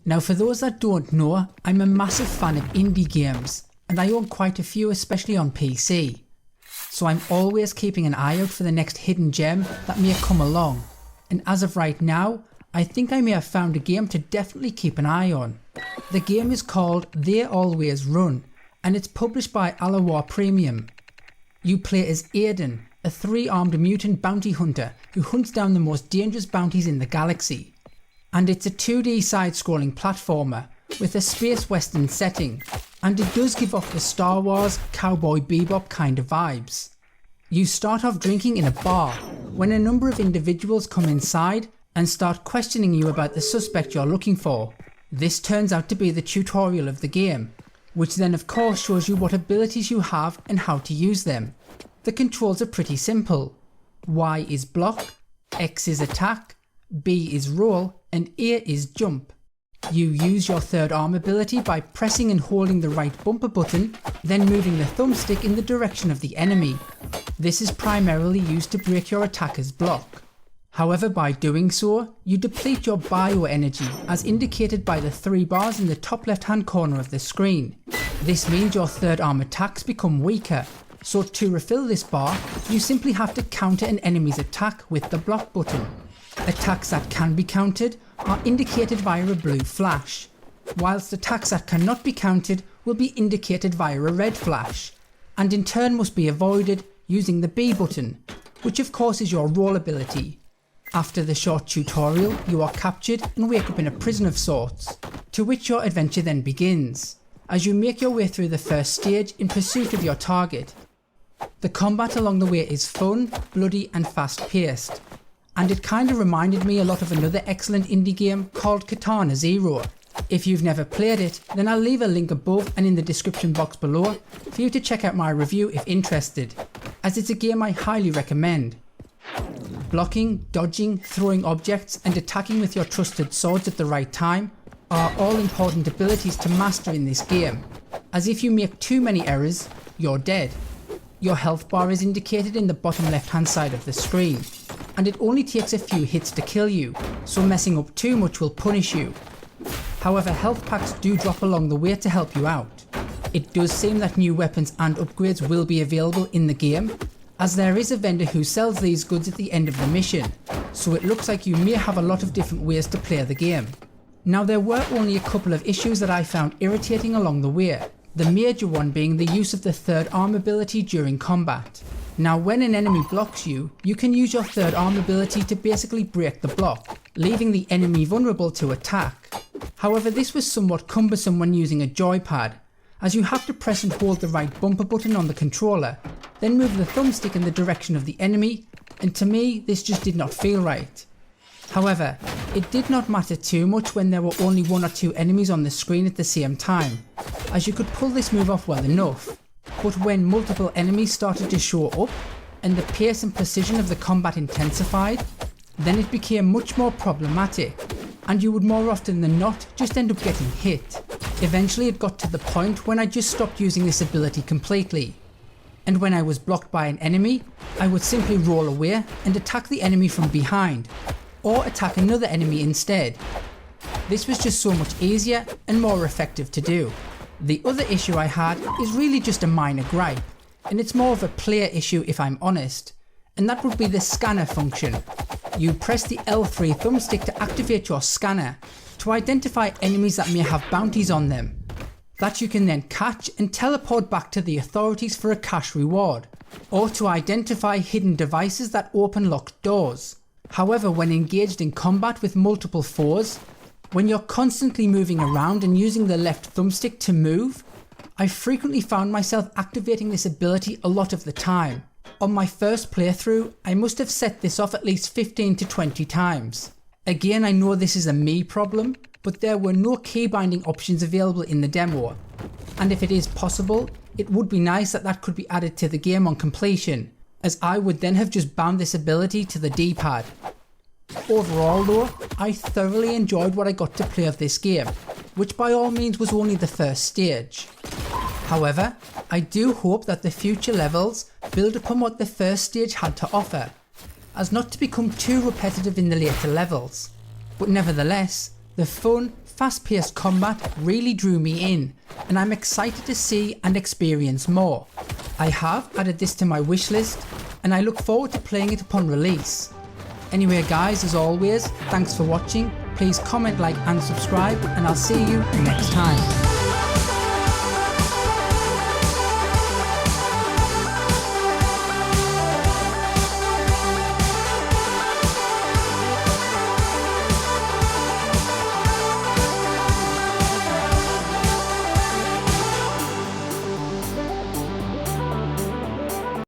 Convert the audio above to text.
Now for those that don't know, I'm a massive fan of indie games, and I own quite a few, especially on PC. So I'm always keeping an eye out for the next hidden gem that may come along, and as of right now, I think I may have found a game to definitely keep an eye on. The game is called They Always Run, and it's published by Alawar Premium. You play as Aiden, a 3-armed mutant bounty hunter who hunts down the most dangerous bounties in the galaxy. And it's a 2D side-scrolling platformer with a space western setting, and it does give off the Star Wars Cowboy Bebop kind of vibes. You start off drinking in a bar when a number of individuals come inside and start questioning you about the suspect you're looking for. This turns out to be the tutorial of the game, which then of course shows you what abilities you have and how to use them. The controls are pretty simple. Y is block, X is attack, B is roll, and A is jump. You use your third arm ability by pressing and holding the right bumper button, then moving the thumbstick in the direction of the enemy. This is primarily used to break your attacker's block. However, by doing so, you deplete your bioenergy as indicated by the 3 bars in the top left hand corner of the screen. This means your third arm attacks become weaker, so to refill this bar, you simply have to counter an enemy's attack with the block button. Attacks that can be countered are indicated via a blue flash, whilst attacks that cannot be countered will be indicated via a red flash, and in turn must be avoided using the B button, which of course is your roll ability. After the short tutorial, you are captured and wake up in a prison of sorts, to which your adventure then begins, as you make your way through the first stage in pursuit of your target. The combat along the way is fun, bloody and fast paced, and it kinda reminded me a lot of another excellent indie game called Katana Zero. If you've never played it, then I'll leave a link above and in the description box below for you to check out my review if interested, as it's a game I highly recommend. Blocking, dodging, throwing objects and attacking with your trusted swords at the right time are all important abilities to master in this game, as if you make too many errors, you're dead. Your health bar is indicated in the bottom left hand side of the screen, and it only takes a few hits to kill you, so messing up too much will punish you. However, health packs do drop along the way to help you out. It does seem that new weapons and upgrades will be available in the game, as there is a vendor who sells these goods at the end of the mission, so it looks like you may have a lot of different ways to play the game. Now there were only a couple of issues that I found irritating along the way, the major one being the use of the third arm ability during combat. Now when an enemy blocks you, you can use your third arm ability to basically break the block, leaving the enemy vulnerable to attack. However, this was somewhat cumbersome when using a joypad, as you have to press and hold the right bumper button on the controller, then move the thumbstick in the direction of the enemy, and to me this just did not feel right. However, it did not matter too much when there were only 1 or 2 enemies on the screen at the same time, as you could pull this move off well enough. But when multiple enemies started to show up, and the pace and precision of the combat intensified, then it became much more problematic, and you would more often than not just end up getting hit. Eventually it got to the point when I just stopped using this ability completely, and when I was blocked by an enemy, I would simply roll away and attack the enemy from behind, or attack another enemy instead. This was just so much easier and more effective to do. The other issue I had is really just a minor gripe, and it's more of a player issue if I'm honest, and that would be the scanner function. You press the L3 thumbstick to activate your scanner to identify enemies that may have bounties on them, that you can then catch and teleport back to the authorities for a cash reward, or to identify hidden devices that open locked doors. However, when engaged in combat with multiple foes, when you're constantly moving around and using the left thumbstick to move, I frequently found myself activating this ability a lot of the time. On my first playthrough, I must have set this off at least 15 to 20 times. Again, I know this is a me problem, but there were no key binding options available in the demo, and if it is possible, it would be nice that that could be added to the game on completion, as I would then have just bound this ability to the D-pad. Overall though, I thoroughly enjoyed what I got to play of this game, which by all means was only the first stage. However, I do hope that the future levels build upon what the first stage had to offer, as not to become too repetitive in the later levels, but nevertheless, the fun, fast-paced combat really drew me in, and I'm excited to see and experience more. I have added this to my wishlist, and I look forward to playing it upon release. Anyway guys, as always, thanks for watching. Please comment, like and subscribe, and I'll see you next time.